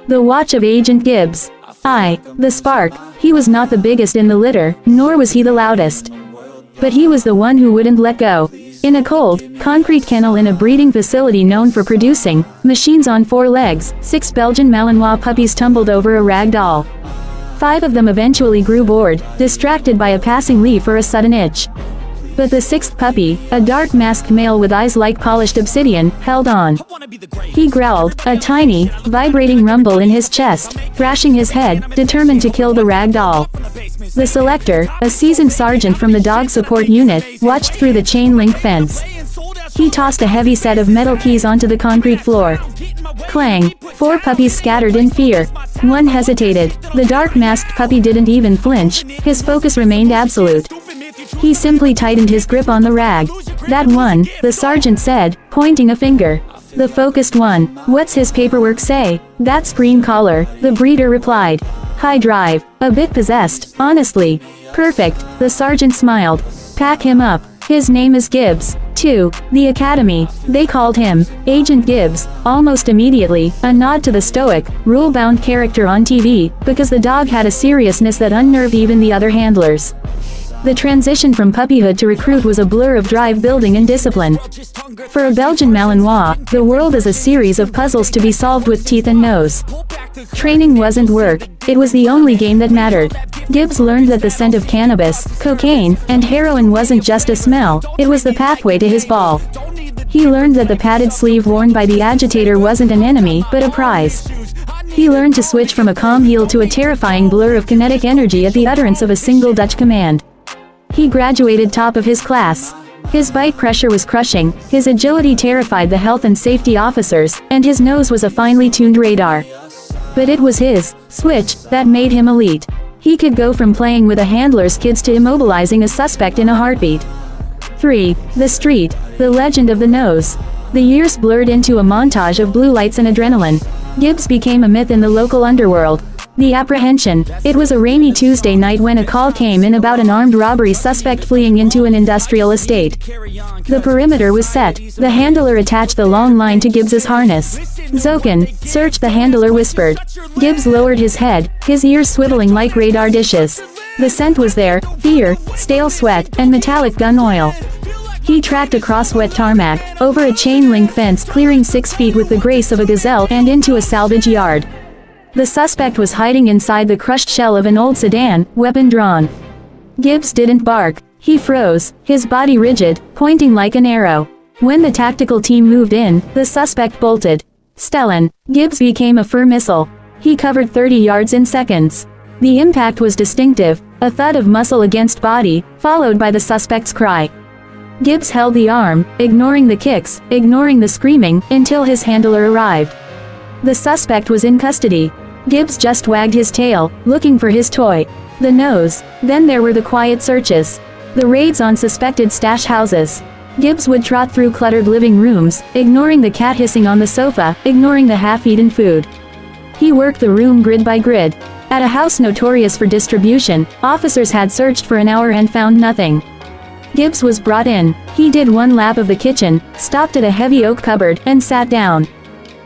The watch of Agent Gibbs. The spark. He was not the biggest in the litter, nor was he the loudest. But he was the one who wouldn't let go. In a cold, concrete kennel in a breeding facility known for producing machines on 4 legs, 6 Belgian Malinois puppies tumbled over a rag doll. 5 of them eventually grew bored, distracted by a passing leaf or a sudden itch. But the 6th puppy, a dark masked male with eyes like polished obsidian, held on. He growled, a tiny, vibrating rumble in his chest, thrashing his head, determined to kill the rag doll. The selector, a seasoned sergeant from the dog support unit, watched through the chain link fence. He tossed a heavy set of metal keys onto the concrete floor. Clang! 4 puppies scattered in fear. 1 hesitated. The dark masked puppy didn't even flinch, his focus remained absolute. He simply tightened his grip on the rag. That one, the sergeant said, pointing a finger. The focused one. What's his paperwork say? That's green collar, the breeder replied. High drive. A bit possessed, honestly. Perfect, the sergeant smiled. Pack him up. His name is Gibbs, too. The academy, they called him Agent Gibbs, almost immediately, a nod to the stoic, rule-bound character on TV, because the dog had a seriousness that unnerved even the other handlers. The transition from puppyhood to recruit was a blur of drive building and discipline. For a Belgian Malinois, the world is a series of puzzles to be solved with teeth and nose. Training wasn't work, it was the only game that mattered. Gibbs learned that the scent of cannabis, cocaine, and heroin wasn't just a smell, it was the pathway to his ball. He learned that the padded sleeve worn by the agitator wasn't an enemy, but a prize. He learned to switch from a calm heel to a terrifying blur of kinetic energy at the utterance of a single Dutch command. He graduated top of his class. His bite pressure was crushing, his agility terrified the health and safety officers, and his nose was a finely tuned radar. But it was his switch that made him elite. He could go from playing with a handler's kids to immobilizing a suspect in a heartbeat. 3. The street, the legend of the nose. The years blurred into a montage of blue lights and adrenaline. Gibbs became a myth in the local underworld. The apprehension. It was a rainy Tuesday night when a call came in about an armed robbery suspect fleeing into an industrial estate. The perimeter was set. The handler attached the long line to Gibbs's harness. Zokin, search, the handler whispered. Gibbs lowered his head, his ears swiveling like radar dishes. The scent was there, fear, stale sweat, and metallic gun oil. He tracked across wet tarmac, over a chain link fence clearing 6 feet with the grace of a gazelle and into a salvage yard. The suspect was hiding inside the crushed shell of an old sedan, weapon drawn. Gibbs didn't bark. He froze, his body rigid, pointing like an arrow. When the tactical team moved in, the suspect bolted. Stellan. Gibbs became a fur missile. He covered 30 yards in seconds. The impact was distinctive, a thud of muscle against body, followed by the suspect's cry. Gibbs held the arm, ignoring the kicks, ignoring the screaming, until his handler arrived. The suspect was in custody. Gibbs just wagged his tail, looking for his toy. The nose. Then there were the quiet searches. The raids on suspected stash houses. Gibbs would trot through cluttered living rooms, ignoring the cat hissing on the sofa, ignoring the half-eaten food. He worked the room grid by grid. At a house notorious for distribution, officers had searched for an hour and found nothing. Gibbs was brought in. He did 1 lap of the kitchen, stopped at a heavy oak cupboard, and sat down.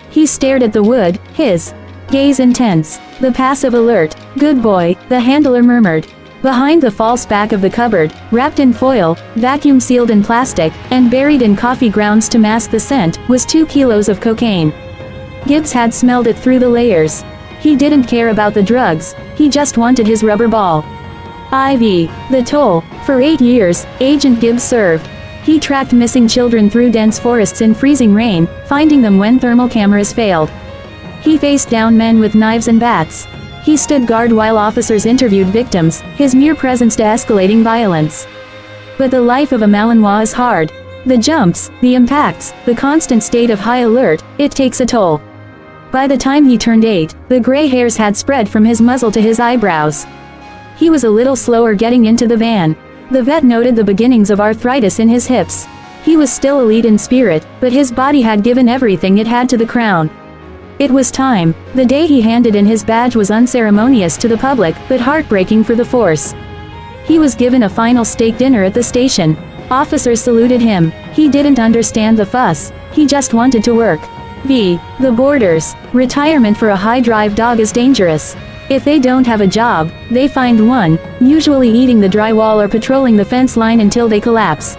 He stared at the wood, his gaze intense. The passive alert. Good boy, the handler murmured. Behind the false back of the cupboard, wrapped in foil, vacuum sealed in plastic, and buried in coffee grounds to mask the scent, was 2 kilos of cocaine. Gibbs had smelled it through the layers. He didn't care about the drugs, he just wanted his rubber ball. IV. The toll. For 8 years, Agent Gibbs served. He tracked missing children through dense forests in freezing rain, finding them when thermal cameras failed. He faced down men with knives and bats. He stood guard while officers interviewed victims, his mere presence de-escalating violence. But the life of a Malinois is hard. The jumps, the impacts, the constant state of high alert, it takes a toll. By the time he turned 8, the gray hairs had spread from his muzzle to his eyebrows. He was a little slower getting into the van. The vet noted the beginnings of arthritis in his hips. He was still elite in spirit, but his body had given everything it had to the crown. It was time. The day he handed in his badge was unceremonious to the public, but heartbreaking for the force. He was given a final steak dinner at the station. Officers saluted him. He didn't understand the fuss. He just wanted to work. The borders. Retirement for a high-drive dog is dangerous. If they don't have a job, they find one, usually eating the drywall or patrolling the fence line until they collapse.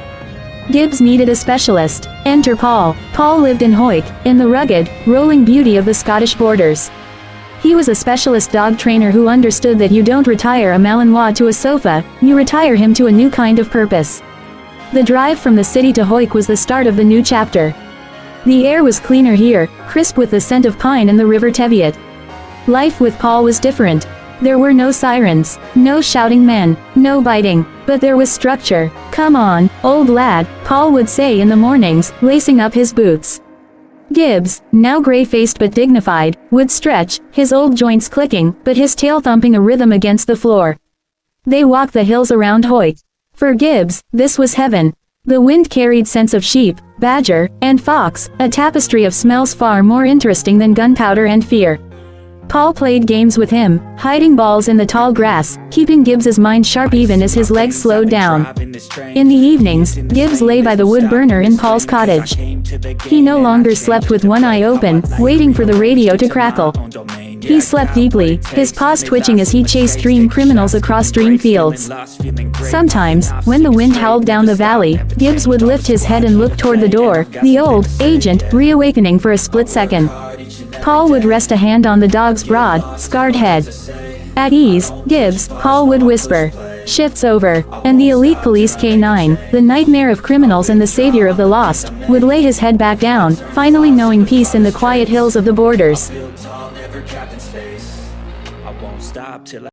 Gibbs needed a specialist. Enter Paul. Paul lived in Hoyk, in the rugged, rolling beauty of the Scottish borders. He was a specialist dog trainer who understood that you don't retire a Malinois to a sofa, you retire him to a new kind of purpose. The drive from the city to Hoyk was the start of the new chapter. The air was cleaner here, crisp with the scent of pine and the river Teviot. Life with Paul was different. There were no sirens, no shouting men, no biting, but there was structure. "Come on, old lad," Paul would say in the mornings, lacing up his boots. Gibbs, now gray-faced but dignified, would stretch, his old joints clicking, but his tail thumping a rhythm against the floor. They walked the hills around Hoyt. For Gibbs, this was heaven. The wind carried scents of sheep, badger, and fox, a tapestry of smells far more interesting than gunpowder and fear. Paul played games with him, hiding balls in the tall grass, keeping Gibbs's mind sharp even as his legs slowed down. In the evenings, Gibbs lay by the wood burner in Paul's cottage. He no longer slept with one eye open, waiting for the radio to crackle. He slept deeply, his paws twitching as he chased dream criminals across dream fields. Sometimes, when the wind howled down the valley, Gibbs would lift his head and look toward the door, the old agent reawakening for a split second. Paul would rest a hand on the dog's broad, scarred head. At ease, Gibbs, Paul would whisper, "Shift's over," and the elite police K9, the nightmare of criminals and the savior of the lost, would lay his head back down, finally knowing peace in the quiet hills of the borders.